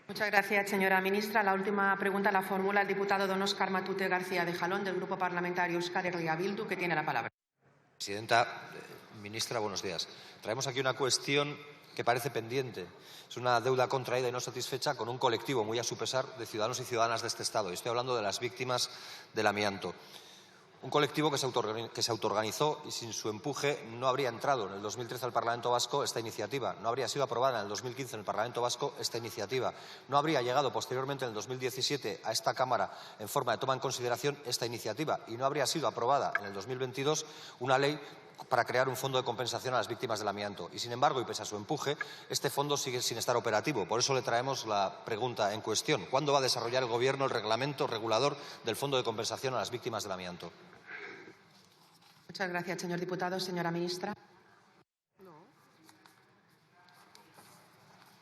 Muchas gracias, señora ministra. La última pregunta la formula el diputado don Óscar Matute García de Jalón, del Grupo Parlamentario Euskal Herria Bildu, que tiene la palabra. Presidenta, ministra, buenos días. Traemos aquí una cuestión que parece pendiente. Es una deuda contraída y no satisfecha con un colectivo, muy a su pesar, de ciudadanos y ciudadanas de este Estado. Y estoy hablando de las víctimas del amianto. Un colectivo que se autoorganizó y sin su empuje no habría entrado en el 2013 al Parlamento Vasco esta iniciativa, no habría sido aprobada en el 2015 en el Parlamento Vasco esta iniciativa, no habría llegado posteriormente en el 2017 a esta Cámara en forma de toma en consideración esta iniciativa y no habría sido aprobada en el 2022 una ley para crear un fondo de compensación a las víctimas del amianto. Y, sin embargo, y pese a su empuje, este fondo sigue sin estar operativo. Por eso le traemos la pregunta en cuestión. ¿Cuándo va a desarrollar el Gobierno el reglamento regulador del fondo de compensación a las víctimas del amianto? Muchas gracias, señor diputado. Señora ministra.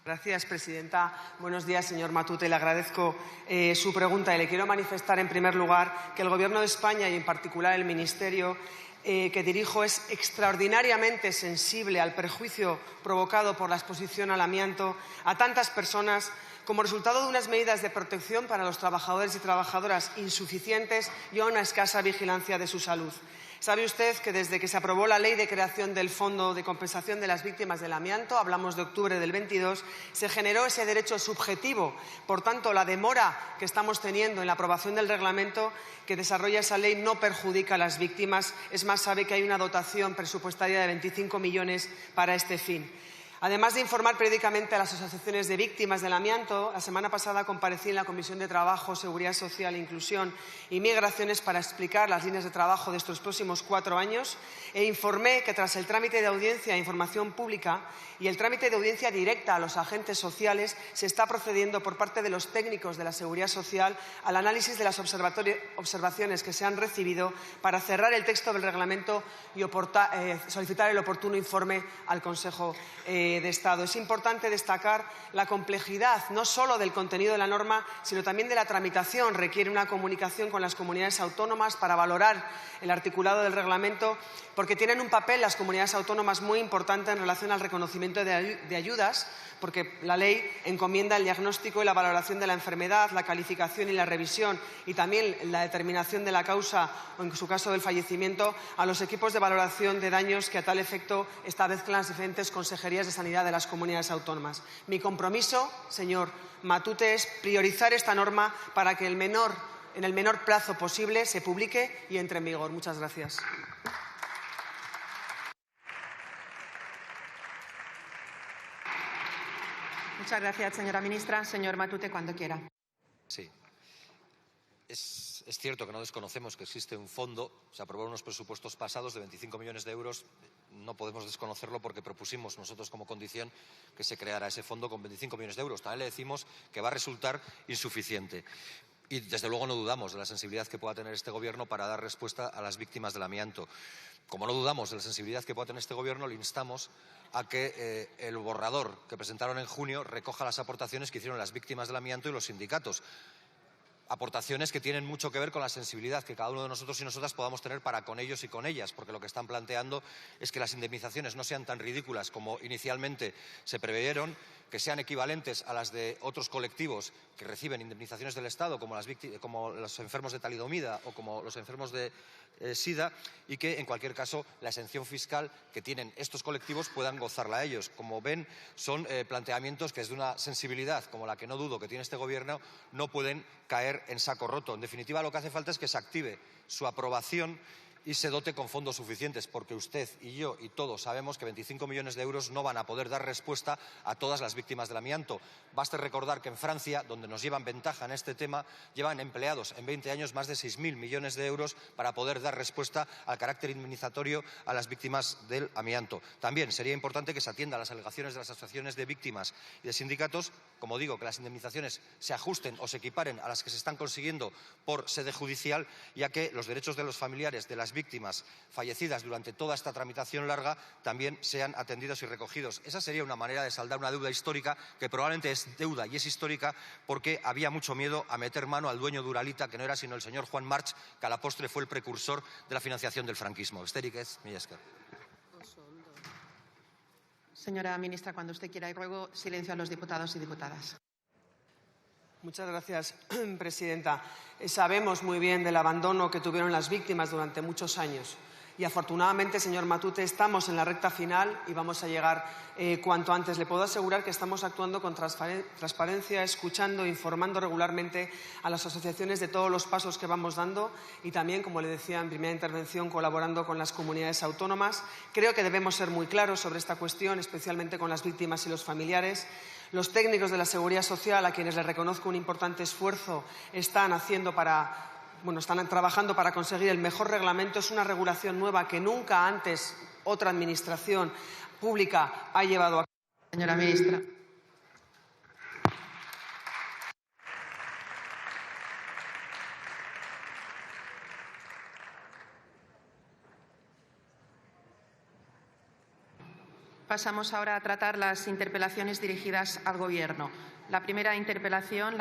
Gracias, presidenta. Buenos días, señor Matute. Le agradezco su pregunta y le quiero manifestar, en primer lugar, que el Gobierno de España y, en particular, el Ministerio que dirijo es extraordinariamente sensible al perjuicio provocado por la exposición al amianto a tantas personas como resultado de unas medidas de protección para los trabajadores y trabajadoras insuficientes y a una escasa vigilancia de su salud. Sabe usted que desde que se aprobó la Ley de creación del Fondo de Compensación de las Víctimas del Amianto, hablamos de octubre del 22, se generó ese derecho subjetivo. Por tanto, la demora que estamos teniendo en la aprobación del reglamento que desarrolla esa ley no perjudica a las víctimas. Es más, sabe que hay una dotación presupuestaria de 25 millones para este fin. Además de informar periódicamente a las asociaciones de víctimas del amianto, la semana pasada comparecí en la Comisión de Trabajo, Seguridad Social, Inclusión y Migraciones para explicar las líneas de trabajo de estos próximos 4 años e informé que tras el trámite de audiencia e información pública y el trámite de audiencia directa a los agentes sociales, se está procediendo por parte de los técnicos de la Seguridad Social al análisis de las observaciones que se han recibido para cerrar el texto del reglamento y solicitar el oportuno informe al Consejo de Estado. Es importante destacar la complejidad no solo del contenido de la norma, sino también de la tramitación. Requiere una comunicación con las comunidades autónomas para valorar el articulado del reglamento, porque tienen un papel las comunidades autónomas muy importante en relación al reconocimiento de ayudas, porque la ley encomienda el diagnóstico y la valoración de la enfermedad, la calificación y la revisión y también la determinación de la causa o, en su caso, del fallecimiento a los equipos de valoración de daños que a tal efecto establezcan las diferentes consejerías de sanidad de las comunidades autónomas. Mi compromiso, señor Matute, es priorizar esta norma para que en el menor plazo posible se publique y entre en vigor. Muchas gracias. Muchas gracias, señora ministra. Señor Matute, cuando quiera. Sí. Es cierto que no desconocemos que existe un fondo. Se aprobaron unos presupuestos pasados de 25 millones de euros. No podemos desconocerlo porque propusimos nosotros como condición que se creara ese fondo con 25 millones de euros. También le decimos que va a resultar insuficiente. Y, desde luego, no dudamos de la sensibilidad que pueda tener este Gobierno para dar respuesta a las víctimas del amianto. Como no dudamos de la sensibilidad que pueda tener este Gobierno, le instamos a que el borrador que presentaron en junio recoja las aportaciones que hicieron las víctimas del amianto y los sindicatos. Aportaciones que tienen mucho que ver con la sensibilidad que cada uno de nosotros y nosotras podamos tener para con ellos y con ellas, porque lo que están planteando es que las indemnizaciones no sean tan ridículas como inicialmente se preveyeron, que sean equivalentes a las de otros colectivos que reciben indemnizaciones del Estado, como los enfermos de talidomida o como los enfermos de SIDA, y que, en cualquier caso, la exención fiscal que tienen estos colectivos puedan gozarla a ellos. Como ven, son planteamientos que, desde una sensibilidad como la que no dudo que tiene este Gobierno, no pueden caer en saco roto. En definitiva, lo que hace falta es que se active su aprobación y se dote con fondos suficientes, porque usted y yo y todos sabemos que 25 millones de euros no van a poder dar respuesta a todas las víctimas del amianto. Baste recordar que en Francia, donde nos llevan ventaja en este tema, llevan empleados en 20 años más de 6.000 millones de euros para poder dar respuesta al carácter indemnizatorio a las víctimas del amianto. También sería importante que se atienda a las alegaciones de las asociaciones de víctimas y de sindicatos, como digo, que las indemnizaciones se ajusten o se equiparen a las que se están consiguiendo por sede judicial, ya que los derechos de los familiares de las víctimas fallecidas durante toda esta tramitación larga también sean atendidos y recogidos. Esa sería una manera de saldar una deuda histórica, que probablemente es deuda y es histórica porque había mucho miedo a meter mano al dueño de Uralita, que no era sino el señor Juan March, que a la postre fue el precursor de la financiación del franquismo. Besterik ez, mila esker. Señora ministra, cuando usted quiera, y ruego silencio a los diputados y diputadas. Muchas gracias, presidenta. Sabemos muy bien del abandono que tuvieron las víctimas durante muchos años. Y afortunadamente, señor Matute, estamos en la recta final y vamos a llegar cuanto antes. Le puedo asegurar que estamos actuando con transparencia, escuchando, informando regularmente a las asociaciones de todos los pasos que vamos dando y también, como le decía en primera intervención, colaborando con las comunidades autónomas. Creo que debemos ser muy claros sobre esta cuestión, especialmente con las víctimas y los familiares. Los técnicos de la Seguridad Social, a quienes les reconozco un importante esfuerzo, están trabajando para conseguir el mejor reglamento. Es una regulación nueva que nunca antes otra administración pública ha llevado a cabo. Señora ministra. Pasamos ahora a tratar las interpelaciones dirigidas al Gobierno. La primera interpelación